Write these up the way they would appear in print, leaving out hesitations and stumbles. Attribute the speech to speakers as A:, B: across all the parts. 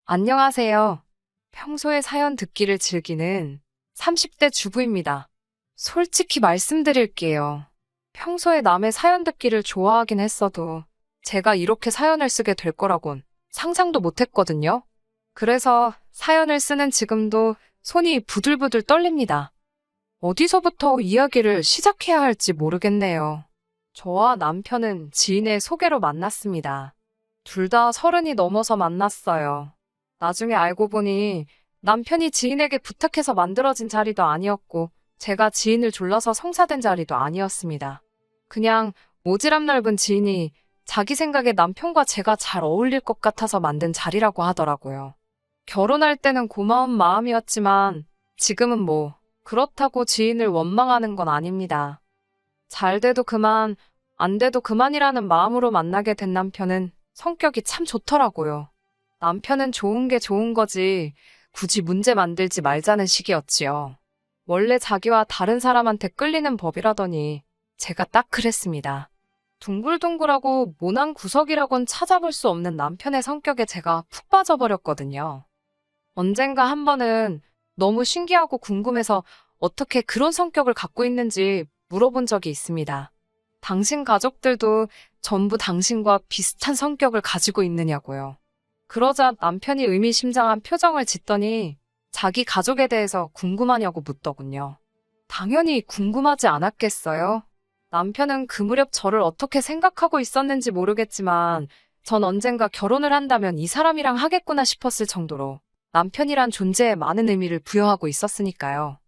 A: 안녕하세요. 평소에 사연 듣기를 즐기는 30대 주부입니다. 솔직히 말씀드릴게요. 평소에 남의 사연 듣기를 좋아하긴 했어도 제가 이렇게 사연을 쓰게 될 거라곤 상상도 못 했거든요. 그래서 사연을 쓰는 지금도 손이 부들부들 떨립니다. 어디서부터 이야기를 시작해야 할지 모르겠네요. 저와 남편은 지인의 소개로 만났습니다. 둘 다 30이 넘어서 만났어요. 나중에 알고 보니 남편이 지인에게 부탁해서 만들어진 자리도 아니었고 제가 지인을 졸라서 성사된 자리도 아니었습니다. 그냥 오지랖 넓은 지인이 자기 생각에 남편과 제가 잘 어울릴 것 같아서 만든 자리라고 하더라고요. 결혼할 때는 고마운 마음이었지만 지금은 뭐 그렇다고 지인을 원망하는 건 아닙니다. 잘 돼도 그만, 안 돼도 그만이라는 마음으로 만나게 된 남편은 성격이 참 좋더라고요. 남편은 좋은 게 좋은 거지 굳이 문제 만들지 말자는 식이었지요. 원래 자기와 다른 사람한테 끌리는 법이라더니 제가 딱 그랬습니다. 둥글둥글하고 모난 구석이라곤 찾아볼 수 없는 남편의 성격에 제가 푹 빠져버렸거든요. 언젠가 한 번은 너무 신기하고 궁금해서 어떻게 그런 성격을 갖고 있는지 물어본 적이 있습니다. 당신 가족들도 전부 당신과 비슷한 성격을 가지고 있느냐고요. 그러자 남편이 의미심장한 표정을 짓더니 자기 가족에 대해서 궁금하냐고 묻더군요. 당연히 궁금하지 않았겠어요? 남편은 그 무렵 저를 어떻게 생각하고 있었는지 모르겠지만 전 언젠가 결혼을 한다면 이 사람이랑 하겠구나 싶었을 정도로 남편이란 존재에 많은 의미를 부여하고 있었으니까요.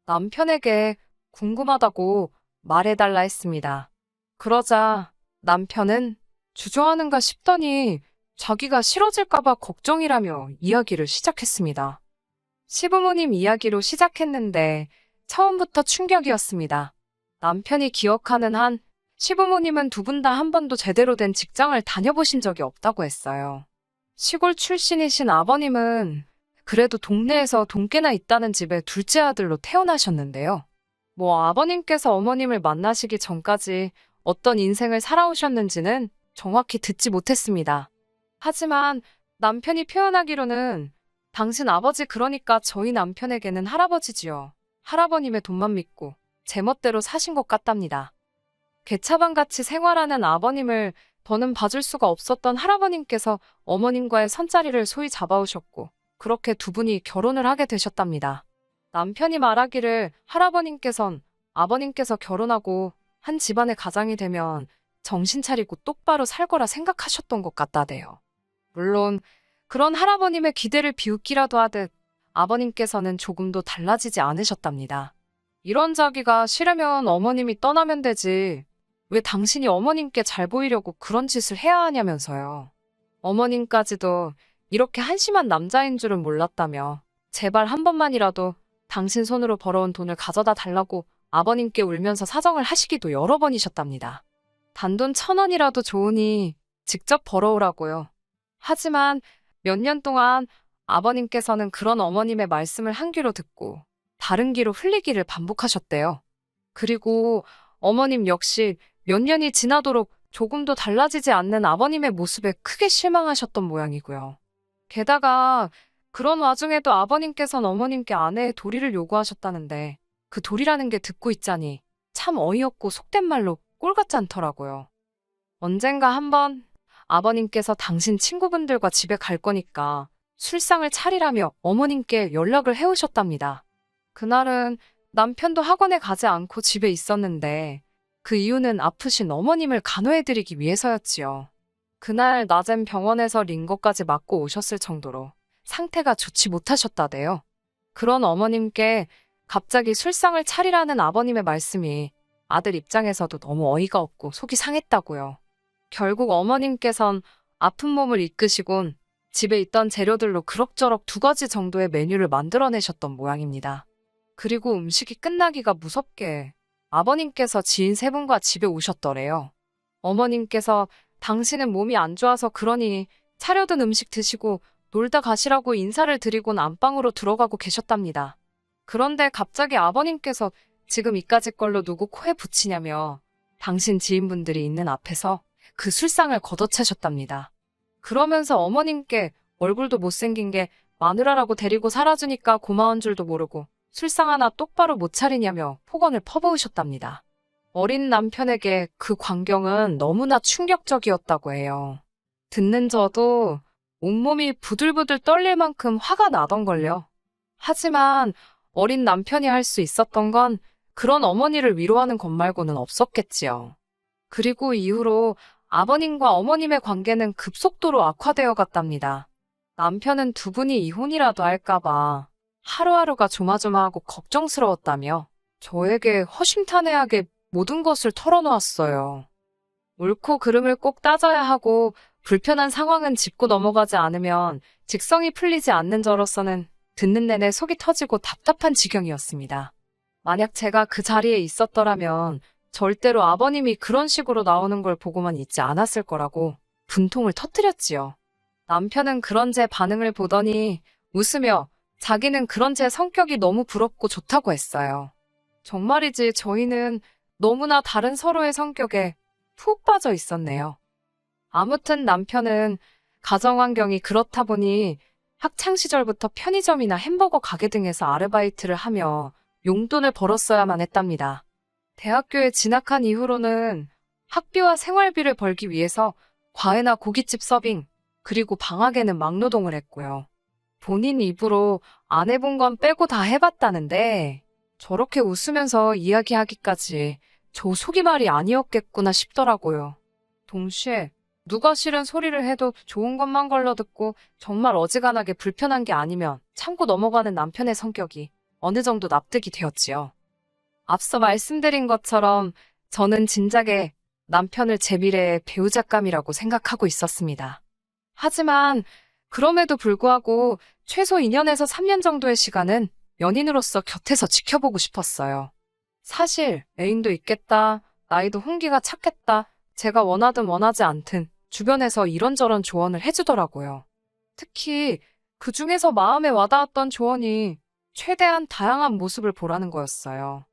A: 남편에게 궁금하다고 말해달라 했습니다. 그러자 남편은 주저하는가 싶더니 자기가 싫어질까봐 걱정이라며 이야기를 시작했습니다. 시부모님 이야기로 시작했는데 처음부터 충격이었습니다. 남편이 기억하는 한 시부모님은 두 분 다 한 번도 제대로 된 직장을 다녀보신 적이 없다고 했어요. 시골 출신이신 아버님은 그래도 동네에서 돈깨나 있다는 집의 둘째 아들로 태어나셨는데요. 뭐 아버님께서 어머님을 만나시기 전까지 어떤 인생을 살아오셨는지는 정확히 듣지 못했습니다. 하지만 남편이 표현하기로는 당신 아버지 그러니까 저희 남편에게는 할아버지지요. 할아버님의 돈만 믿고 제멋대로 사신 것 같답니다. 개차반같이 생활하는 아버님을 더는 봐줄 수가 없었던 할아버님께서 어머님과의 선자리를 소위 잡아오셨고 그렇게 두 분이 결혼을 하게 되셨답니다. 남편이 말하기를 할아버님께선 아버님께서 결혼하고 한 집안의 가장이 되면 정신 차리고 똑바로 살 거라 생각하셨던 것 같다대요. 물론 그런 할아버님의 기대를 비웃기라도 하듯 아버님께서는 조금도 달라지지 않으셨답니다. 이런 자기가 싫으면 어머님이 떠나면 되지. 왜 당신이 어머님께 잘 보이려고 그런 짓을 해야 하냐면서요. 어머님까지도 이렇게 한심한 남자인 줄은 몰랐다며 제발 한 번만이라도 당신 손으로 벌어온 돈을 가져다 달라고 아버님께 울면서 사정을 하시기도 여러 번이셨답니다. 단돈 1,000원이라도 좋으니 직접 벌어오라고요. 하지만 몇 년 동안 아버님께서는 그런 어머님의 말씀을 한 귀로 듣고 다른 귀로 흘리기를 반복하셨대요. 그리고 어머님 역시 몇 년이 지나도록 조금도 달라지지 않는 아버님의 모습에 크게 실망하셨던 모양이고요. 게다가 그런 와중에도 아버님께서는 어머님께 아내의 도리를 요구하셨다는데 그 도리라는 게 듣고 있자니 참 어이없고 속된 말로 꼴 같지 않더라고요. 언젠가 한번 아버님께서 당신 친구분들과 집에 갈 거니까 술상을 차리라며 어머님께 연락을 해오셨답니다. 그날은 남편도 학원에 가지 않고 집에 있었는데 그 이유는 아프신 어머님을 간호해드리기 위해서였지요. 그날 낮엔 병원에서 링거까지 맞고 오셨을 정도로 상태가 좋지 못하셨다대요. 그런 어머님께 갑자기 술상을 차리라는 아버님의 말씀이 아들 입장에서도 너무 어이가 없고 속이 상했다고요. 결국 어머님께선 아픈 몸을 이끄시곤 집에 있던 재료들로 그럭저럭 2가지 정도의 메뉴를 만들어내셨던 모양입니다. 그리고 음식이 끝나기가 무섭게 아버님께서 지인 3분과 집에 오셨더래요. 어머님께서 당신은 몸이 안 좋아서 그러니 차려둔 음식 드시고 놀다 가시라고 인사를 드리곤 안방으로 들어가고 계셨답니다. 그런데 갑자기 아버님께서 지금 이까짓 걸로 누구 코에 붙이냐며 당신 지인분들이 있는 앞에서 그 술상을 걷어차셨답니다. 그러면서 어머님께 얼굴도 못생긴 게 마누라라고 데리고 살아주니까 고마운 줄도 모르고 술상 하나 똑바로 못 차리냐며 폭언을 퍼부으셨답니다. 어린 남편에게 그 광경은 너무나 충격적이었다고 해요. 듣는 저도 온몸이 부들부들 떨릴 만큼 화가 나던걸요. 하지만 어린 남편이 할 수 있었던 건 그런 어머니를 위로하는 것 말고는 없었겠지요. 그리고 이후로 아버님과 어머님의 관계는 급속도로 악화되어 갔답니다. 남편은 두 분이 이혼이라도 할까봐 하루하루가 조마조마하고 걱정스러웠다며 저에게 허심탄회하게 모든 것을 털어놓았어요. 옳고 그름을 꼭 따져야 하고 불편한 상황은 짚고 넘어가지 않으면 직성이 풀리지 않는 저로서는 듣는 내내 속이 터지고 답답한 지경이었습니다. 만약 제가 그 자리에 있었더라면 절대로 아버님이 그런 식으로 나오는 걸 보고만 있지 않았을 거라고 분통을 터뜨렸지요. 남편은 그런 제 반응을 보더니 웃으며 자기는 그런 제 성격이 너무 부럽고 좋다고 했어요. 정말이지 저희는 너무나 다른 서로의 성격에 푹 빠져 있었네요. 아무튼 남편은 가정 환경이 그렇다 보니 학창 시절부터 편의점이나 햄버거 가게 등에서 아르바이트를 하며 용돈을 벌었어야만 했답니다. 대학교에 진학한 이후로는 학비와 생활비를 벌기 위해서 과외나 고깃집 서빙, 그리고 방학에는 막노동을 했고요. 본인 입으로 안 해본 건 빼고 다 해봤다는데 저렇게 웃으면서 이야기하기까지 저 속이 말이 아니었겠구나 싶더라고요. 동시에 누가 싫은 소리를 해도 좋은 것만 걸러듣고 정말 어지간하게 불편한 게 아니면 참고 넘어가는 남편의 성격이 어느 정도 납득이 되었지요. 앞서 말씀드린 것처럼 저는 진작에 남편을 제 미래의 배우자감이라고 생각하고 있었습니다. 하지만 그럼에도 불구하고 최소 2년에서 3년 정도의 시간은 연인으로서 곁에서 지켜보고 싶었어요. 사실 애인도 있겠다, 나이도 훈기가 찼겠다, 제가 원하든 원하지 않든 주변에서 이런저런 조언을 해주더라고요. 특히 그 중에서 마음에 와닿았던 조언이 최대한 다양한 모습을 보라는 거였어요.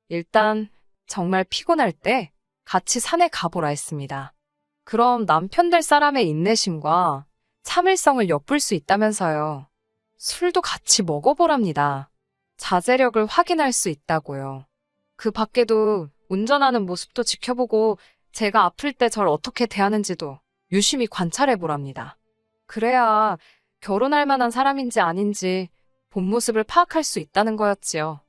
A: 일단 정말 피곤할 때 같이 산에 가보라 했습니다. 그럼 남편 될 사람의 인내심과 참을성을 엿볼 수 있다면서요. 술도 같이 먹어보랍니다. 자제력을 확인할 수 있다고요. 그 밖에도 운전하는 모습도 지켜보고 제가 아플 때 절 어떻게 대하는지도 유심히 관찰해보랍니다. 그래야 결혼할 만한 사람인지 아닌지 본 모습을 파악할 수 있다는 거였지요.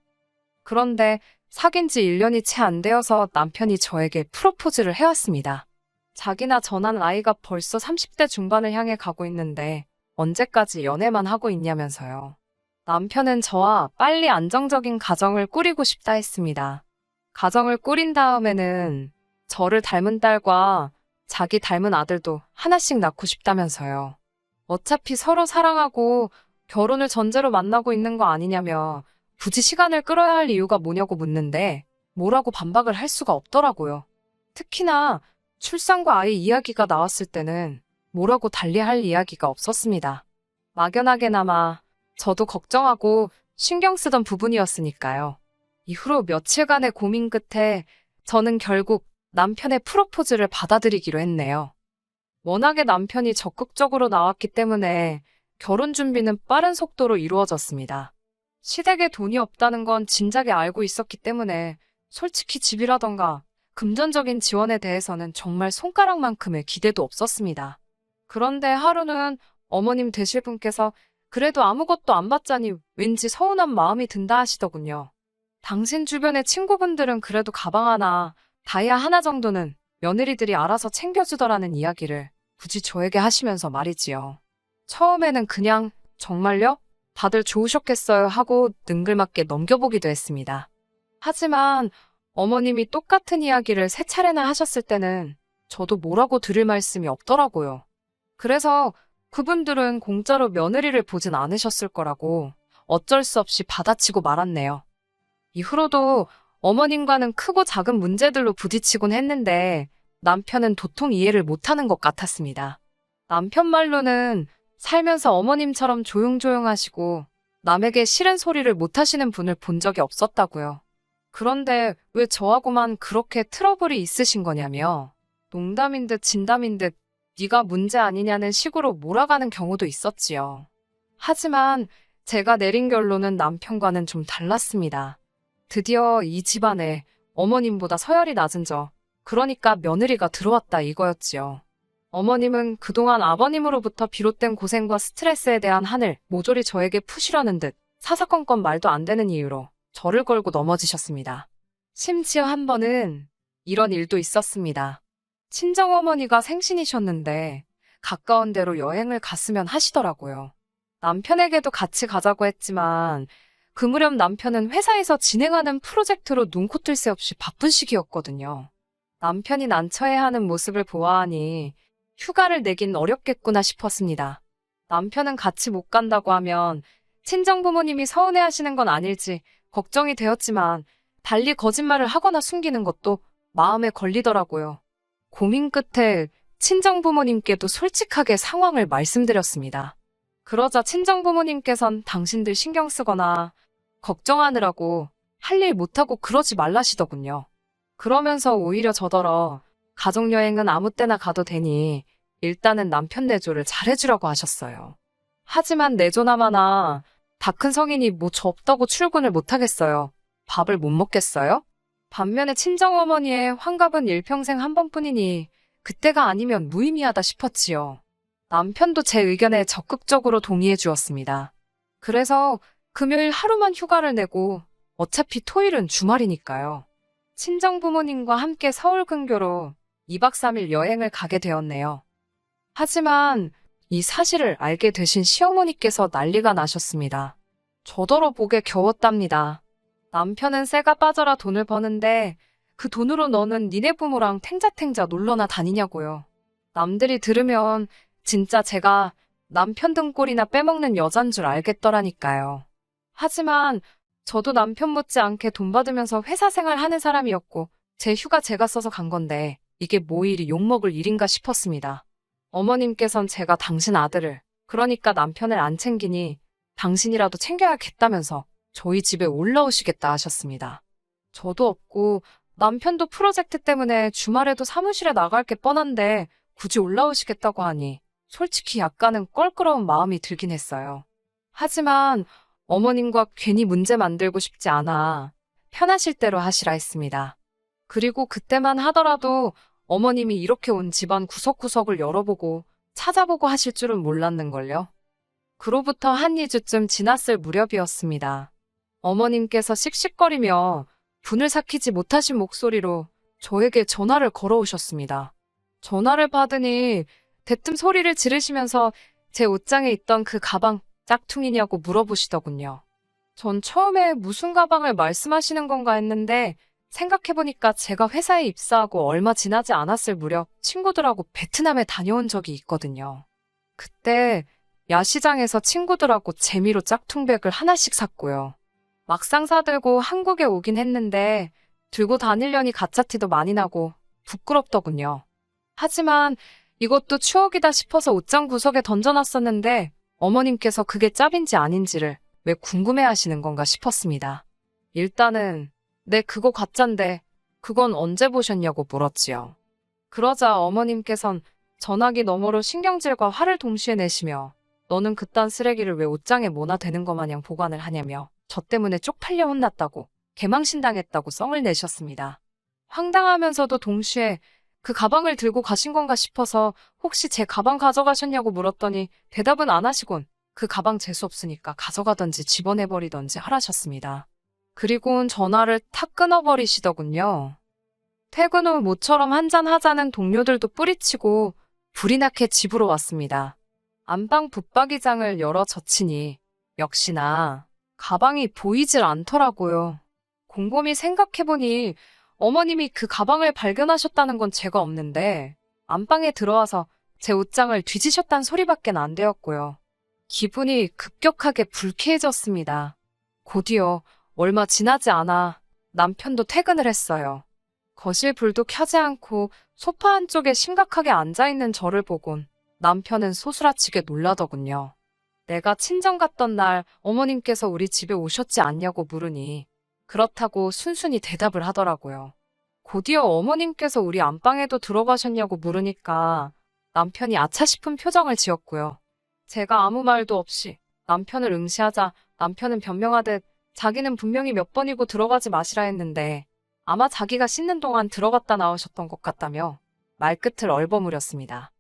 A: 그런데 사귄 지 1년이 채 안 되어서 남편이 저에게 프로포즈를 해왔습니다. 자기나 저나 나이가 벌써 30대 중반을 향해 가고 있는데 언제까지 연애만 하고 있냐면서요. 남편은 저와 빨리 안정적인 가정을 꾸리고 싶다 했습니다. 가정을 꾸린 다음에는 저를 닮은 딸과 자기 닮은 아들도 하나씩 낳고 싶다면서요. 어차피 서로 사랑하고 결혼을 전제로 만나고 있는 거 아니냐며 굳이 시간을 끌어야 할 이유가 뭐냐고 묻는데 뭐라고 반박을 할 수가 없더라고요. 특히나 출산과 아이 이야기가 나왔을 때는 뭐라고 달리할 이야기가 없었습니다. 막연하게나마 저도 걱정하고 신경 쓰던 부분이었으니까요. 이후로 며칠간의 고민 끝에 저는 결국 남편의 프로포즈를 받아들이기로 했네요. 워낙에 남편이 적극적으로 나왔기 때문에 결혼 준비는 빠른 속도로 이루어졌습니다. 시댁에 돈이 없다는 건 진작에 알고 있었기 때문에 솔직히 집이라던가 금전적인 지원에 대해서는 정말 손가락만큼의 기대도 없었습니다. 그런데 하루는 어머님 되실 분께서 그래도 아무것도 안 받자니 왠지 서운한 마음이 든다 하시더군요. 당신 주변의 친구분들은 그래도 가방 하나, 다이아 하나 정도는 며느리들이 알아서 챙겨주더라는 이야기를 굳이 저에게 하시면서 말이지요. 처음에는 그냥 정말요? 다들 좋으셨겠어요 하고 능글맞게 넘겨보기도 했습니다. 하지만 어머님이 똑같은 이야기를 3차례나 하셨을 때는 저도 뭐라고 들을 말씀이 없더라고요. 그래서 그분들은 공짜로 며느리를 보진 않으셨을 거라고 어쩔 수 없이 받아치고 말았네요. 이후로도 어머님과는 크고 작은 문제들로 부딪히곤 했는데 남편은 도통 이해를 못하는 것 같았습니다. 남편 말로는 살면서 어머님처럼 조용조용하시고 남에게 싫은 소리를 못하시는 분을 본 적이 없었다고요. 그런데 왜 저하고만 그렇게 트러블이 있으신 거냐며 농담인 듯 진담인 듯 네가 문제 아니냐는 식으로 몰아가는 경우도 있었지요. 하지만 제가 내린 결론은 남편과는 좀 달랐습니다. 드디어 이 집안에 어머님보다 서열이 낮은 그러니까 며느리가 들어왔다 이거였지요. 어머님은 그동안 아버님으로부터 비롯된 고생과 스트레스에 대한 한을 모조리 저에게 푸시려는 듯 사사건건 말도 안 되는 이유로 저를 걸고 넘어지셨습니다. 심지어 한 번은 이런 일도 있었습니다. 친정어머니가 생신이셨는데 가까운 데로 여행을 갔으면 하시더라고요. 남편에게도 같이 가자고 했지만 그 무렵 남편은 회사에서 진행하는 프로젝트로 눈코 뜰 새 없이 바쁜 시기였거든요. 남편이 난처해하는 모습을 보아하니 휴가를 내긴 어렵겠구나 싶었습니다. 남편은 같이 못 간다고 하면 친정부모님이 서운해하시는 건 아닐지 걱정이 되었지만 달리 거짓말을 하거나 숨기는 것도 마음에 걸리더라고요. 고민 끝에 친정부모님께도 솔직하게 상황을 말씀드렸습니다. 그러자 친정부모님께선 당신들 신경 쓰거나 걱정하느라고 할 일 못하고 그러지 말라시더군요. 그러면서 오히려 저더러 가족여행은 아무 때나 가도 되니 일단은 남편 내조를 잘해주려고 하셨어요. 하지만 내조나마나 다 큰 성인이 뭐 저 없다고 출근을 못하겠어요. 밥을 못 먹겠어요? 반면에 친정어머니의 환갑은 일평생 한 번뿐이니 그때가 아니면 무의미하다 싶었지요. 남편도 제 의견에 적극적으로 동의해 주었습니다. 그래서 금요일 하루만 휴가를 내고 어차피 토일은 주말이니까요. 친정부모님과 함께 서울 근교로 2박 3일 여행을 가게 되었네요. 하지만 이 사실을 알게 되신 시어머니께서 난리가 나셨습니다. 저더러 목에 겨웠답니다. 남편은 쇠가 빠져라 돈을 버는데 그 돈으로 너는 니네 부모랑 탱자탱자 놀러나 다니냐고요. 남들이 들으면 진짜 제가 남편 등골이나 빼먹는 여잔 줄 알겠더라니까요. 하지만 저도 남편 못지않게 돈 받으면서 회사 생활 하는 사람이었고 제 휴가 제가 써서 간 건데 이게 뭐 일이 욕먹을 일인가 싶었습니다. 어머님께선 제가 당신 아들을, 그러니까 남편을 안 챙기니 당신이라도 챙겨야겠다면서 저희 집에 올라오시겠다 하셨습니다. 저도 없고 남편도 프로젝트 때문에 주말에도 사무실에 나갈 게 뻔한데 굳이 올라오시겠다고 하니 솔직히 약간은 껄끄러운 마음이 들긴 했어요. 하지만 어머님과 괜히 문제 만들고 싶지 않아 편하실 대로 하시라 했습니다. 그리고 그때만 하더라도 어머님이 이렇게 온 집안 구석구석을 열어보고 찾아보고 하실 줄은 몰랐는걸요. 그로부터 한 2주쯤 지났을 무렵이었습니다. 어머님께서 씩씩거리며 분을 삭히지 못하신 목소리로 저에게 전화를 걸어오셨습니다. 전화를 받으니 대뜸 소리를 지르시면서 제 옷장에 있던 그 가방 짝퉁이냐고 물어보시더군요. 전 처음에 무슨 가방을 말씀하시는 건가 했는데 생각해보니까 제가 회사에 입사하고 얼마 지나지 않았을 무렵 친구들하고 베트남에 다녀온 적이 있거든요. 그때 야시장에서 친구들하고 재미로 짝퉁백을 하나씩 샀고요. 막상 사들고 한국에 오긴 했는데 들고 다니려니 가짜 티도 많이 나고 부끄럽더군요. 하지만 이것도 추억이다 싶어서 옷장 구석에 던져놨었는데 어머님께서 그게 짭인지 아닌지를 왜 궁금해하시는 건가 싶었습니다. 일단은 네, 그거 가짠데 그건 언제 보셨냐고 물었지요. 그러자 어머님께선 전화기 너머로 신경질과 화를 동시에 내시며 너는 그딴 쓰레기를 왜 옷장에 모나 되는 것 마냥 보관을 하냐며 저 때문에 쪽팔려 혼났다고 개망신당했다고 썽을 내셨습니다. 황당하면서도 동시에 그 가방을 들고 가신 건가 싶어서 혹시 제 가방 가져가셨냐고 물었더니 대답은 안 하시곤 그 가방 재수 없으니까 가져가던지 집어내버리던지 하라셨습니다. 그리고는 전화를 탁 끊어버리시더군요. 퇴근 후 모처럼 한잔하자는 동료들도 뿌리치고 불이 나게 집으로 왔습니다. 안방 붙박이장을 열어 젖히니 역시나 가방이 보이질 않더라고요. 곰곰이 생각해보니 어머님이 그 가방을 발견하셨다는 건 제가 없는데 안방에 들어와서 제 옷장을 뒤지셨단 소리밖엔 안 되었고요. 기분이 급격하게 불쾌해졌습니다. 곧이어 얼마 지나지 않아 남편도 퇴근을 했어요. 거실 불도 켜지 않고 소파 한쪽에 심각하게 앉아있는 저를 보곤 남편은 소스라치게 놀라더군요. 내가 친정 갔던 날 어머님께서 우리 집에 오셨지 않냐고 물으니 그렇다고 순순히 대답을 하더라고요. 곧이어 어머님께서 우리 안방에도 들어가셨냐고 물으니까 남편이 아차 싶은 표정을 지었고요. 제가 아무 말도 없이 남편을 응시하자 남편은 변명하듯 자기는 분명히 몇 번이고 들어가지 마시라 했는데 아마 자기가 씻는 동안 들어갔다 나오셨던 것 같다며 말끝을 얼버무렸습니다.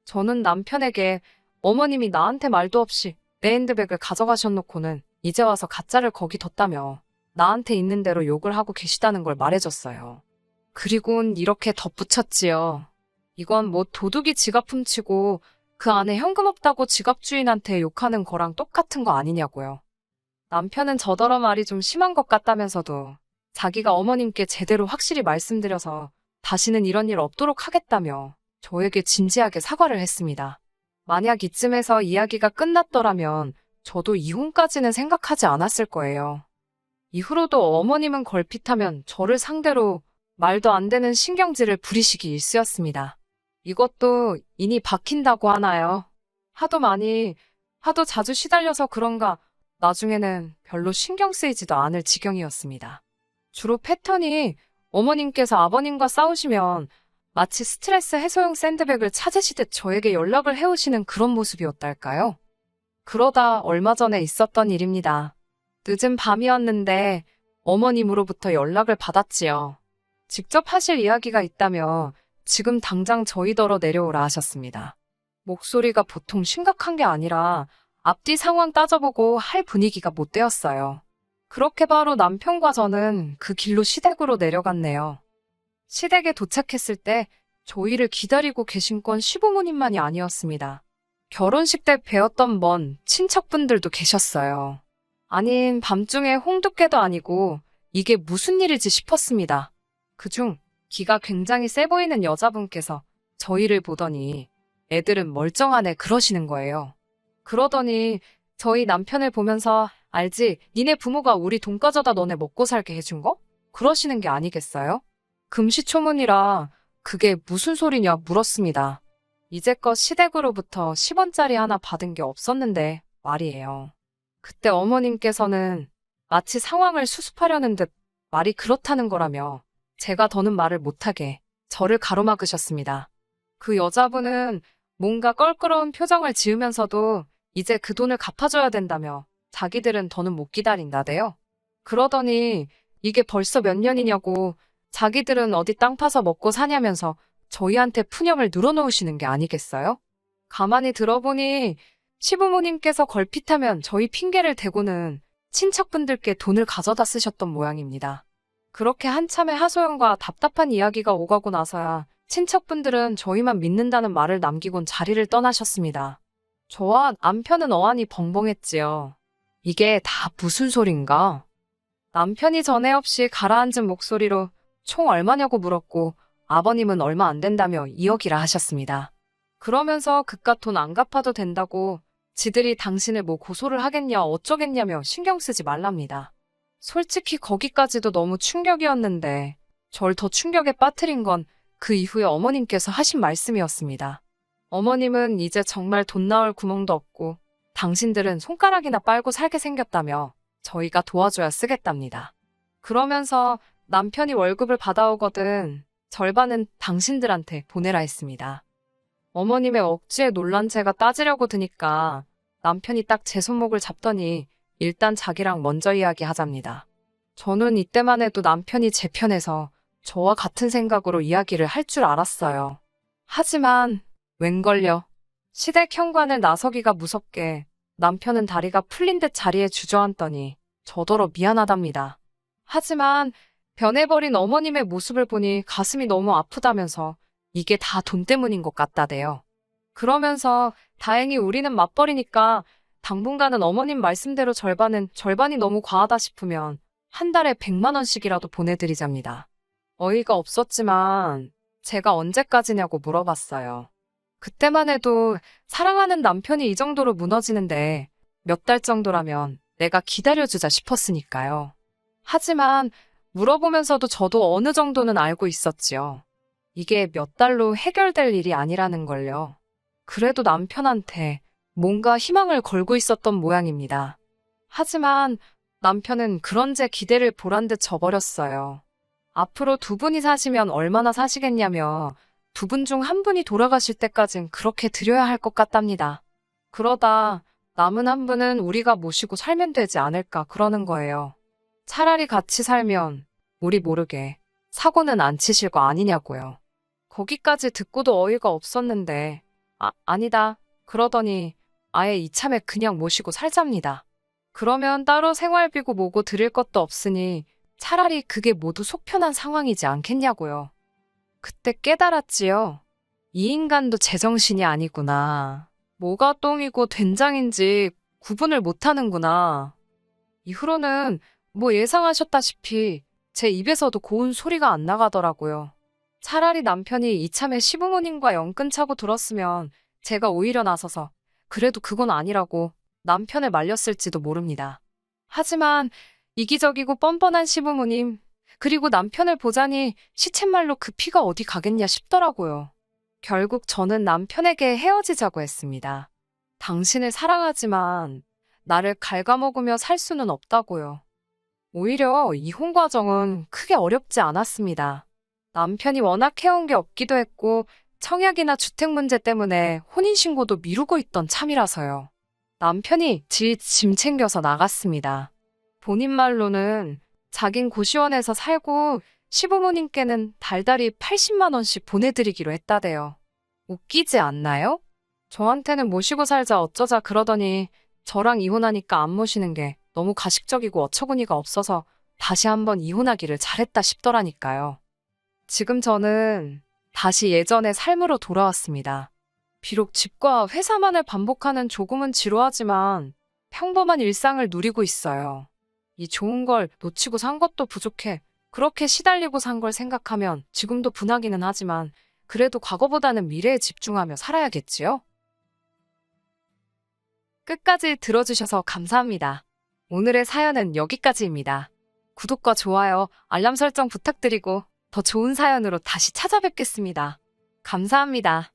A: 저는 남편에게 어머님이 나한테 말도 없이 내 핸드백을 가져가셔놓고는 이제 와서 가짜를 거기 뒀다며 나한테 있는 대로 욕을 하고 계시다는 걸 말해줬어요. 그리곤 이렇게 덧붙였지요. 이건 뭐 도둑이 지갑 훔치고 그 안에 현금 없다고 지갑 주인한테 욕하는 거랑 똑같은 거 아니냐고요. 남편은 저더러 말이 좀 심한 것 같다면서도 자기가 어머님께 제대로 확실히 말씀드려서 다시는 이런 일 없도록 하겠다며 저에게 진지하게 사과를 했습니다. 만약 이쯤에서 이야기가 끝났더라면 저도 이혼까지는 생각하지 않았을 거예요. 이후로도 어머님은 걸핏하면 저를 상대로 말도 안 되는 신경질을 부리시기 일쑤였습니다. 이것도 인이 박힌다고 하나요? 하도 자주 시달려서 그런가 나중에는 별로 신경 쓰이지도 않을 지경이었습니다. 주로 패턴이 어머님께서 아버님과 싸우시면 마치 스트레스 해소용 샌드백을 찾으시듯 저에게 연락을 해오시는 그런 모습이었달까요? 그러다 얼마 전에 있었던 일입니다. 늦은 밤이었는데 어머님으로부터 연락을 받았지요. 직접 하실 이야기가 있다며 지금 당장 저희더러 내려오라 하셨습니다. 목소리가 보통 심각한 게 아니라 앞뒤 상황 따져보고 할 분위기가 못 되었어요. 그렇게 바로 남편과 저는 그 길로 시댁으로 내려갔네요. 시댁에 도착했을 때 저희를 기다리고 계신 건 시부모님만이 아니었습니다. 결혼식 때 뵈었던 먼 친척분들도 계셨어요. 아닌 밤중에 홍두깨도 아니고 이게 무슨 일이지 싶었습니다. 그중 기가 굉장히 세 보이는 여자분께서 저희를 보더니 애들은 멀쩡하네 그러시는 거예요. 그러더니 저희 남편을 보면서 알지? 니네 부모가 우리 돈 가져다 너네 먹고 살게 해준 거? 그러시는 게 아니겠어요? 금시초문이라 그게 무슨 소리냐 물었습니다. 이제껏 시댁으로부터 10원짜리 하나 받은 게 없었는데 말이에요. 그때 어머님께서는 마치 상황을 수습하려는 듯 말이 그렇다는 거라며 제가 더는 말을 못하게 저를 가로막으셨습니다. 그 여자분은 뭔가 껄끄러운 표정을 지으면서도 이제 그 돈을 갚아줘야 된다며 자기들은 더는 못 기다린다대요. 그러더니 이게 벌써 몇 년이냐고 자기들은 어디 땅 파서 먹고 사냐면서 저희한테 푸념을 늘어놓으시는 게 아니겠어요? 가만히 들어보니 시부모님께서 걸핏하면 저희 핑계를 대고는 친척분들께 돈을 가져다 쓰셨던 모양입니다. 그렇게 한참의 하소연과 답답한 이야기가 오가고 나서야 친척분들은 저희만 믿는다는 말을 남기곤 자리를 떠나셨습니다. 저와 남편은 어안이 벙벙했지요. 이게 다 무슨 소린가? 남편이 전에 없이 가라앉은 목소리로 총 얼마냐고 물었고 아버님은 얼마 안 된다며 2억이라 하셨습니다. 그러면서 그깟 돈 안 갚아도 된다고 지들이 당신을 뭐 고소를 하겠냐 어쩌겠냐며 신경 쓰지 말랍니다. 솔직히 거기까지도 너무 충격이었는데 절 더 충격에 빠뜨린 건 그 이후에 어머님께서 하신 말씀이었습니다. 어머님은 이제 정말 돈 나올 구멍도 없고 당신들은 손가락이나 빨고 살게 생겼다며 저희가 도와줘야 쓰겠답니다. 그러면서 남편이 월급을 받아오거든 절반은 당신들한테 보내라 했습니다. 어머님의 억지에 놀란 제가 따지려고 드니까 남편이 딱 제 손목을 잡더니 일단 자기랑 먼저 이야기하잡니다. 저는 이때만 해도 남편이 제 편에서 저와 같은 생각으로 이야기를 할 줄 알았어요. 하지만 웬걸요. 시댁 현관을 나서기가 무섭게 남편은 다리가 풀린 듯 자리에 주저앉더니 저더러 미안하답니다. 하지만 변해버린 어머님의 모습을 보니 가슴이 너무 아프다면서 이게 다 돈 때문인 것 같다대요. 그러면서 다행히 우리는 맞벌이니까 당분간은 어머님 말씀대로 절반이 너무 과하다 싶으면 한 달에 100만 원씩이라도 보내드리잡니다. 어이가 없었지만 제가 언제까지냐고 물어봤어요. 그때만 해도 사랑하는 남편이 이 정도로 무너지는데 몇 달 정도라면 내가 기다려주자 싶었으니까요. 하지만 물어보면서도 저도 어느 정도는 알고 있었지요. 이게 몇 달로 해결될 일이 아니라는 걸요. 그래도 남편한테 뭔가 희망을 걸고 있었던 모양입니다. 하지만 남편은 그런 제 기대를 보란 듯 져버렸어요. 앞으로 두 분이 사시면 얼마나 사시겠냐며 두 분 중 한 분이 돌아가실 때까진 그렇게 드려야 할 것 같답니다. 그러다 남은 한 분은 우리가 모시고 살면 되지 않을까 그러는 거예요. 차라리 같이 살면 우리 모르게 사고는 안 치실 거 아니냐고요. 거기까지 듣고도 어이가 없었는데, 아니다. 그러더니 아예 이참에 그냥 모시고 살잡니다. 그러면 따로 생활비고 뭐고 드릴 것도 없으니 차라리 그게 모두 속 편한 상황이지 않겠냐고요. 그때 깨달았지요. 이 인간도 제정신이 아니구나. 뭐가 똥이고 된장인지 구분을 못하는구나. 이후로는 뭐 예상하셨다시피 제 입에서도 고운 소리가 안 나가더라고요. 차라리 남편이 이참에 시부모님과 영 끊자고 들었으면 제가 오히려 나서서 그래도 그건 아니라고 남편을 말렸을지도 모릅니다. 하지만 이기적이고 뻔뻔한 시부모님, 그리고 남편을 보자니 시쳇말로 그 피가 어디 가겠냐 싶더라고요. 결국 저는 남편에게 헤어지자고 했습니다. 당신을 사랑하지만 나를 갉아먹으며 살 수는 없다고요. 오히려 이혼 과정은 크게 어렵지 않았습니다. 남편이 워낙 해온 게 없기도 했고 청약이나 주택 문제 때문에 혼인신고도 미루고 있던 참이라서요. 남편이 짐 챙겨서 나갔습니다. 본인 말로는 자긴 고시원에서 살고 시부모님께는 달달이 80만 원씩 보내드리기로 했다대요. 웃기지 않나요? 저한테는 모시고 살자 어쩌자 그러더니 저랑 이혼하니까 안 모시는 게 너무 가식적이고 어처구니가 없어서 다시 한번 이혼하기를 잘했다 싶더라니까요. 지금 저는 다시 예전의 삶으로 돌아왔습니다. 비록 집과 회사만을 반복하는 조금은 지루하지만 평범한 일상을 누리고 있어요. 이 좋은 걸 놓치고 산 것도 부족해. 그렇게 시달리고 산 걸 생각하면 지금도 분하기는 하지만 그래도 과거보다는 미래에 집중하며 살아야겠지요? 끝까지 들어주셔서 감사합니다. 오늘의 사연은 여기까지입니다. 구독과 좋아요, 알람 설정 부탁드리고 더 좋은 사연으로 다시 찾아뵙겠습니다. 감사합니다.